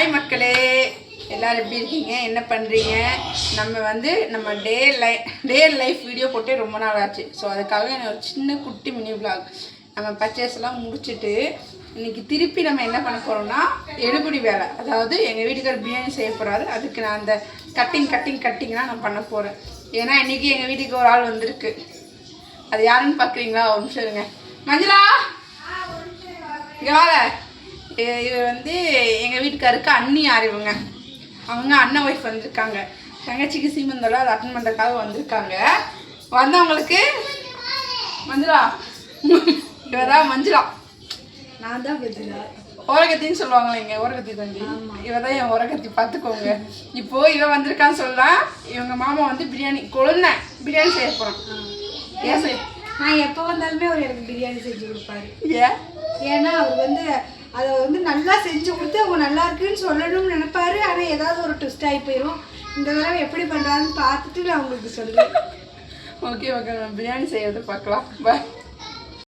Hi மக்களே, எல்லோரும் எப்படி இருக்கீங்க? என்ன பண்ணுறீங்க? நம்ம டே லைஃப் வீடியோ போட்டே ரொம்ப நாள் ஆச்சு. ஸோ அதுக்காக எனக்கு ஒரு சின்ன குட்டி மினி விளாக். நம்ம பர்ச்சேஸ்லாம் முடிச்சுட்டு இன்றைக்கி திருப்பி நம்ம என்ன பண்ண போகிறோம்னா எடுபடி வேலை. அதாவது எங்கள் வீட்டுக்கார் பிரியாணி செய்ய போகிறாரு. அதுக்கு நான் அந்த கட்டிங்லாம் நான் பண்ண போகிறேன். ஏன்னா இன்றைக்கி எங்கள் வீட்டுக்கு ஒரு ஆள் வந்திருக்கு. அது யாருன்னு பார்க்குறீங்களா? ஒரு நிமிஷம் இருங்க. மஞ்சளா இங்கே வாழ. இவர் எங்கள் வீட்டுக்காருக்கு அண்ணி அறிவுங்க. அவங்க அண்ணன் ஒய்ஃப் வந்திருக்காங்க. தங்கச்சிக்கு சீமந்தோட அதை அட்டன் பண்ணுறதுக்காக வந்திருக்காங்க. வந்தவங்களுக்கு மஞ்சளா இவதான் மஞ்சளா. நான் தான் கத்தினா ஓரகத்தின்னு சொல்லுவாங்களே இங்கே, ஓரகத்தி தம்பி. இவ தான் என் ஓரகத்தி, பார்த்துக்கோங்க. இப்போது இவன் வந்திருக்கான்னு சொல்லலாம். இவங்க மாமா பிரியாணி பிரியாணி செய்ய போகிறான். ஏன் நான் எப்போ வந்தாலுமே அவர் எனக்கு பிரியாணி செஞ்சு கொடுப்பாரு. ஏன்னா அவர் அதை நல்லா செஞ்சு கொடுத்து அவங்க நல்லா இருக்குன்னு சொல்லணும்னு நினைப்பாரு. ஆனால் ஏதாவது ஒரு ட்விஸ்ட் ஆகி போயிடும். இந்த தடவை எப்படி பண்ணுறாருன்னு பார்த்துட்டு நான் உங்களுக்கு சொல்லுவேன். ஓகே, பிரியாணி செய்யறது பார்க்கலாம். பாய்.